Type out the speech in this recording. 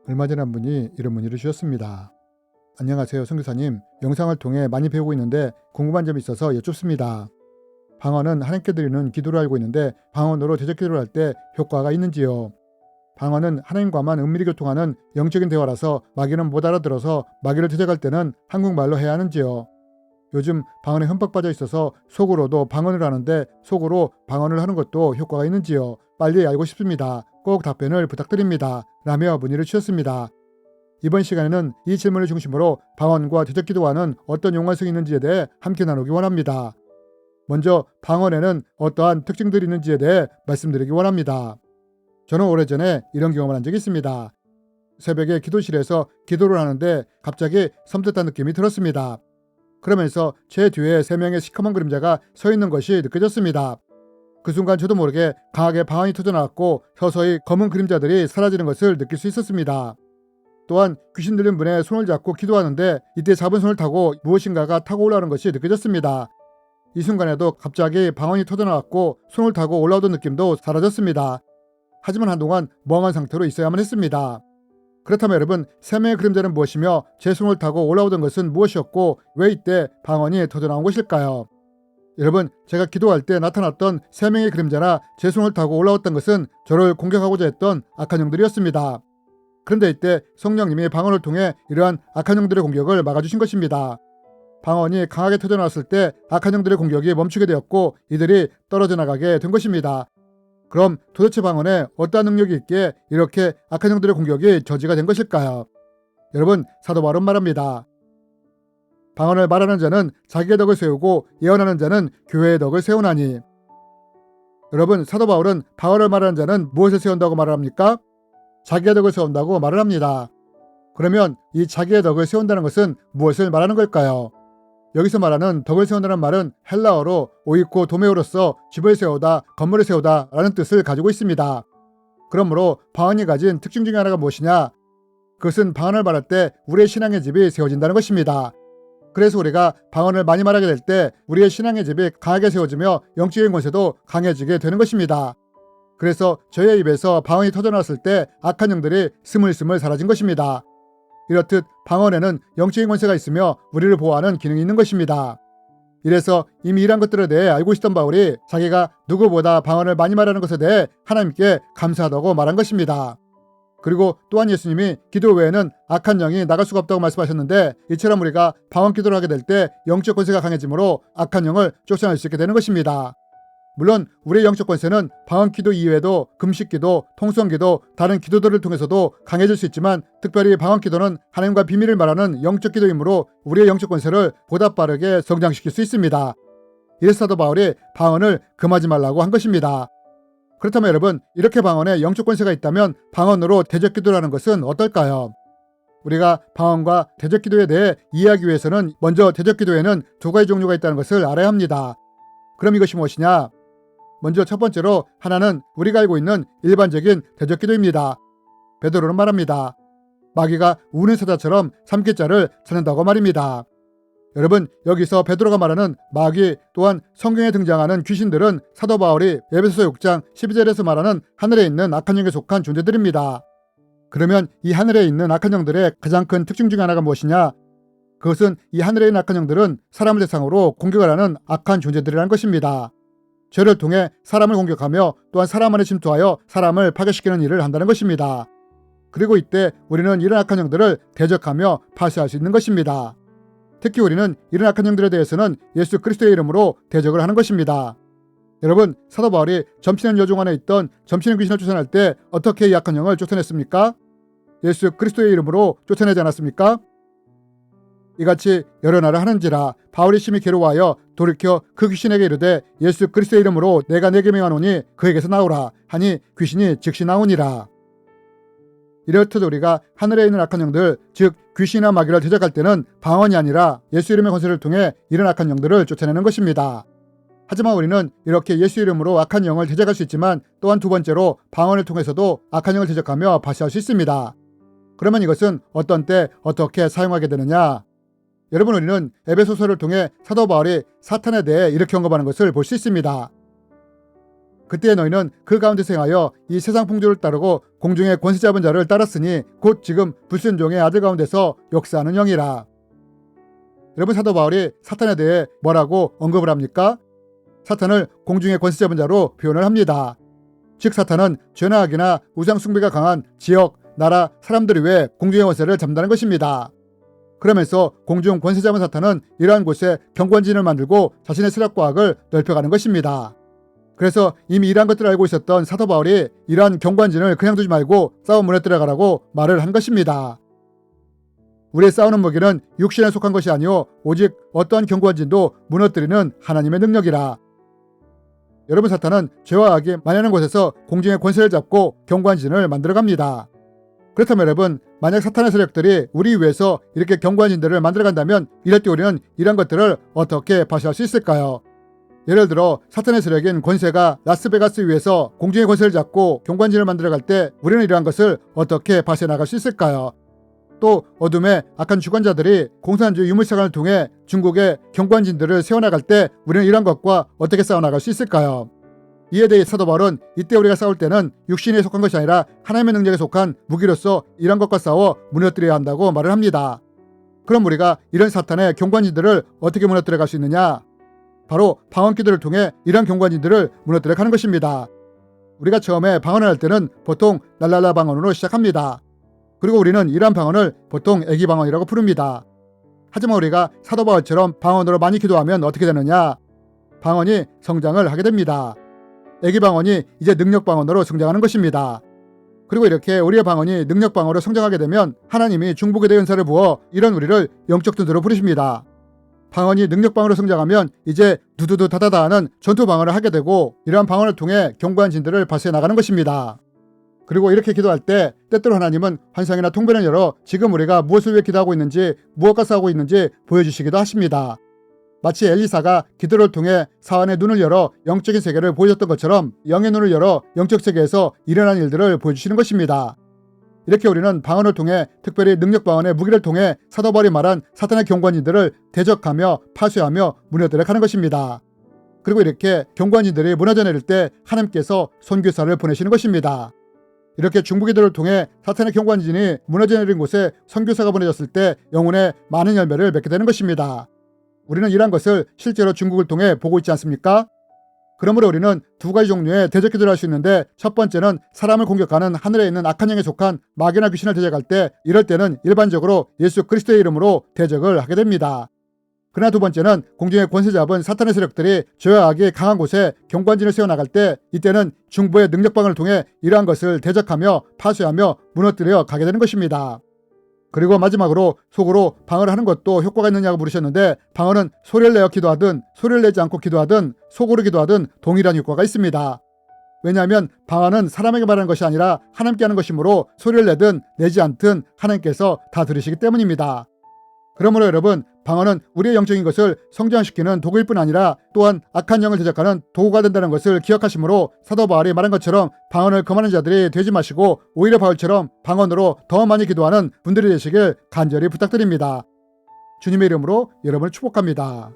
얼마 전에 한 분이 이런 문의를 주셨습니다. 안녕하세요, 선교사님. 영상을 통해 많이 배우고 있는데 궁금한 점이 있어서 여쭙습니다. 방언은 하나님께 드리는 기도를 알고 있는데 방언으로 대적 기도를 할 때 효과가 있는지요? 방언은 하나님과만 은밀히 교통하는 영적인 대화라서 마귀는 못 알아들어서 마귀를 대적할 때는 한국말로 해야 하는지요? 요즘 방언에 흠뻑 빠져 있어서 속으로도 방언을 하는데 속으로 방언을 하는 것도 효과가 있는지요? 빨리 알고 싶습니다. 꼭 답변을 부탁드립니다. 라며 문의를 주셨습니다. 이번 시간에는 이 질문을 중심으로 방언과 대적 기도와는 어떤 연관성이 있는지에 대해 함께 나누기 원합니다. 먼저 방언에는 어떠한 특징들이 있는지에 대해 말씀드리기 원합니다. 저는 오래전에 이런 경험을 한 적이 있습니다. 새벽에 기도실에서 기도를 하는데 갑자기 섬뜩한 느낌이 들었습니다. 그러면서 제 뒤에 3명의 시커먼 그림자가 서 있는 것이 느껴졌습니다. 그 순간 저도 모르게 강하게 방언이 터져나왔고 서서히 검은 그림자들이 사라지는 것을 느낄 수 있었습니다. 또한 귀신 들린 분의 손을 잡고 기도하는데 이때 잡은 손을 타고 무엇인가가 타고 올라오는 것이 느껴졌습니다. 이 순간에도 갑자기 방언이 터져나왔고 손을 타고 올라오던 느낌도 사라졌습니다. 하지만 한동안 멍한 상태로 있어야만 했습니다. 그렇다면 여러분, 3명의 그림자는 무엇이며 제 손을 타고 올라오던 것은 무엇이었고 왜 이때 방언이 터져나온 것일까요? 여러분, 제가 기도할 때 나타났던 3명의 그림자나 제 손을 타고 올라왔던 것은 저를 공격하고자 했던 악한 영들이었습니다. 그런데 이때 성령님이 방언을 통해 이러한 악한 영들의 공격을 막아주신 것입니다. 방언이 강하게 터져나왔을 때 악한 영들의 공격이 멈추게 되었고 이들이 떨어져 나가게 된 것입니다. 그럼 도대체 방언에 어떠한 능력이 있기에 이렇게 악한 영들의 공격이 저지가 된 것일까요? 여러분, 사도 바울은 말합니다. 방언을 말하는 자는 자기의 덕을 세우고 예언하는 자는 교회의 덕을 세우나니. 여러분, 사도 바울은 방언을 말하는 자는 무엇을 세운다고 말을 합니까? 자기의 덕을 세운다고 말을 합니다. 그러면 이 자기의 덕을 세운다는 것은 무엇을 말하는 걸까요? 여기서 말하는 덕을 세운다는 말은 헬라어로 오이코 도메오로서 집을 세우다, 건물을 세우다 라는 뜻을 가지고 있습니다. 그러므로 방언이 가진 특징 중에 하나가 무엇이냐? 그것은 방언을 말할 때 우리의 신앙의 집이 세워진다는 것입니다. 그래서 우리가 방언을 많이 말하게 될 때 우리의 신앙의 집이 강하게 세워지며 영적인 권세도 강해지게 되는 것입니다. 그래서 저희의 입에서 방언이 터져나왔을 때 악한 영들이 스물스물 사라진 것입니다. 이렇듯 방언에는 영적인 권세가 있으며 우리를 보호하는 기능이 있는 것입니다. 이래서 이미 이러한 것들에 대해 알고 있었던 바울이 자기가 누구보다 방언을 많이 말하는 것에 대해 하나님께 감사하다고 말한 것입니다. 그리고 또한 예수님이 기도 외에는 악한 영이 나갈 수가 없다고 말씀하셨는데 이처럼 우리가 방언 기도를 하게 될 때 영적 권세가 강해지므로 악한 영을 쫓아낼 수 있게 되는 것입니다. 물론 우리의 영적 권세는 방언 기도 이외에도 금식 기도, 통성 기도, 다른 기도들을 통해서도 강해질 수 있지만 특별히 방언 기도는 하나님과 비밀을 말하는 영적 기도이므로 우리의 영적 권세를 보다 빠르게 성장시킬 수 있습니다. 이래서 사도 바울이 방언을 금하지 말라고 한 것입니다. 그렇다면 여러분, 이렇게 방언에 영적 권세가 있다면 방언으로 대적 기도를 하는 것은 어떨까요? 우리가 방언과 대적 기도에 대해 이해하기 위해서는 먼저 대적 기도에는 2가지 종류가 있다는 것을 알아야 합니다. 그럼 이것이 무엇이냐? 먼저 첫 번째로 하나는 우리가 알고 있는 일반적인 대적 기도입니다. 베드로는 말합니다. 마귀가 우는 사자처럼 삼킬자를 찾는다고 말입니다. 여러분, 여기서 베드로가 말하는 마귀 또한 성경에 등장하는 귀신들은 사도 바울이 에베소서 6장 12절에서 말하는 하늘에 있는 악한 영에 속한 존재들입니다. 그러면 이 하늘에 있는 악한 영들의 가장 큰 특징 중에 하나가 무엇이냐? 그것은 이 하늘에 있는 악한 영들은 사람을 대상으로 공격을 하는 악한 존재들이라는 것입니다. 죄를 통해 사람을 공격하며 또한 사람 안에 침투하여 사람을 파괴시키는 일을 한다는 것입니다. 그리고 이때 우리는 이런 악한 영들을 대적하며 파쇄할 수 있는 것입니다. 특히 우리는 이런 악한 영들에 대해서는 예수 그리스도의 이름으로 대적을 하는 것입니다. 여러분, 사도 바울이 점치는 여종 안에 있던 점치는 귀신을 쫓아낼 때 어떻게 이 악한 영을 쫓아냈습니까? 예수 그리스도의 이름으로 쫓아내지 않았습니까? 이같이 여러 날을 하는지라 바울이 심히 괴로워하여 돌이켜 그 귀신에게 이르되 예수 그리스도의 이름으로 내가 내게 명하노니 그에게서 나오라 하니 귀신이 즉시 나오니라. 이렇듯 우리가 하늘에 있는 악한 영들, 즉 귀신이나 마귀를 대적할 때는 방언이 아니라 예수 이름의 권세를 통해 이런 악한 영들을 쫓아내는 것입니다. 하지만 우리는 이렇게 예수 이름으로 악한 영을 대적할 수 있지만 또한 2번째로 방언을 통해서도 악한 영을 대적하며 파쇄할 수 있습니다. 그러면 이것은 어떤 때 어떻게 사용하게 되느냐? 여러분, 우리는 에베소서를 통해 사도 바울이 사탄에 대해 이렇게 언급하는 것을 볼 수 있습니다. 그때 너희는 그 가운데서 행하여 이 세상 풍조를 따르고 공중의 권세 잡은 자를 따랐으니 곧 지금 불순종의 아들 가운데서 역사하는 영이라. 여러분, 사도 바울이 사탄에 대해 뭐라고 언급을 합니까? 사탄을 공중의 권세 잡은 자로 표현을 합니다. 즉 사탄은 죄나 악이나 우상 숭배가 강한 지역, 나라, 사람들 위해 공중의 권세를 잡는다는 것입니다. 그러면서 공중 권세 잡은 사탄은 이러한 곳에 경관진을 만들고 자신의 세력과 악을 넓혀가는 것입니다. 그래서 이미 이러한 것들을 알고 있었던 사도 바울이 이러한 경관진을 그냥 두지 말고 싸워 무너뜨려가라고 말을 한 것입니다. 우리의 싸우는 무기는 육신에 속한 것이 아니오 오직 어떠한 경관진도 무너뜨리는 하나님의 능력이라. 여러분, 사탄은 죄와 악이 만연한 곳에서 공중의 권세를 잡고 경관진을 만들어갑니다. 그렇다면 여러분, 만약 사탄의 세력들이 우리 위해서 이렇게 경관진들을 만들어간다면 이럴 때 우리는 이런 것들을 어떻게 파쇄할 수 있을까요? 예를 들어 사탄의 세력인 권세가 라스베가스 위에서 공중의 권세를 잡고 경관진을 만들어갈 때 우리는 이러한 것을 어떻게 파쇄해 나갈 수 있을까요? 또 어둠의 악한 주관자들이 공산주의 유물사관을 통해 중국의 경관진들을 세워나갈 때 우리는 이러한 것과 어떻게 싸워나갈 수 있을까요? 이에 대해 사도 바울은 이때 우리가 싸울 때는 육신에 속한 것이 아니라 하나님의 능력에 속한 무기로서 이러한 것과 싸워 무너뜨려야 한다고 말을 합니다. 그럼 우리가 이런 사탄의 경관진들을 어떻게 무너뜨려 갈 수 있느냐? 바로 방언기도를 통해 이러한 경관진들을 무너뜨려 가는 것입니다. 우리가 처음에 방언을 할 때는 보통 랄랄라 방언으로 시작합니다. 그리고 우리는 이러한 방언을 보통 애기 방언이라고 부릅니다. 하지만 우리가 사도 바울처럼 방언으로 많이 기도하면 어떻게 되느냐? 방언이 성장을 하게 됩니다. 애기 방언이 이제 능력 방언으로 성장하는 것입니다. 그리고 이렇게 우리의 방언이 능력 방언으로 성장하게 되면 하나님이 중보기도의 대한 은사를 부어 이런 우리를 영적 존재로 부르십니다. 방언이 능력 방언으로 성장하면 이제 두두두 다다다 하는 전투 방언을 하게 되고 이러한 방언을 통해 경관진들을 발사해 나가는 것입니다. 그리고 이렇게 기도할 때 때때로 하나님은 환상이나 통변을 열어 지금 우리가 무엇을 위해 기도하고 있는지 무엇과 싸우고 있는지 보여주시기도 하십니다. 마치 엘리사가 기도를 통해 사안의 눈을 열어 영적인 세계를 보여줬던 것처럼 영의 눈을 열어 영적 세계에서 일어난 일들을 보여주시는 것입니다. 이렇게 우리는 방언을 통해 특별히 능력 방언의 무기를 통해 사도 바울이 말한 사탄의 경관진들을 대적하며 파쇄하며 무너뜨려 가는 것입니다. 그리고 이렇게 경관진들이 무너져 내릴 때 하나님께서 선교사를 보내시는 것입니다. 이렇게 중보기도를 통해 사탄의 경관진이 무너져 내린 곳에 선교사가 보내졌을 때 영혼의 많은 열매를 맺게 되는 것입니다. 우리는 이러한 것을 실제로 중국을 통해 보고 있지 않습니까? 그러므로 우리는 두 가지 종류의 대적 기도를 할 수 있는데 첫 번째는 사람을 공격하는 하늘에 있는 악한 영에 속한 마귀나 귀신을 대적할 때 이럴 때는 일반적으로 예수 그리스도의 이름으로 대적을 하게 됩니다. 그러나 두 번째는 공중의 권세 잡은 사탄의 세력들이 죄와 악이 강한 곳에 경관진을 세워나갈 때 이때는 중보의 능력방을 통해 이러한 것을 대적하며 파쇄하며 무너뜨려 가게 되는 것입니다. 그리고 마지막으로 속으로 방언을 하는 것도 효과가 있느냐고 물으셨는데 방언은 소리를 내어 기도하든 소리를 내지 않고 기도하든 속으로 기도하든 동일한 효과가 있습니다. 왜냐하면 방언은 사람에게 말하는 것이 아니라 하나님께 하는 것이므로 소리를 내든 내지 않든 하나님께서 다 들으시기 때문입니다. 그러므로 여러분, 방언은 우리의 영적인 것을 성장시키는 도구일 뿐 아니라 또한 악한 영을 대적하는 도구가 된다는 것을 기억하시므로 사도 바울이 말한 것처럼 방언을 금하는 자들이 되지 마시고 오히려 바울처럼 방언으로 더 많이 기도하는 분들이 되시길 간절히 부탁드립니다. 주님의 이름으로 여러분을 축복합니다.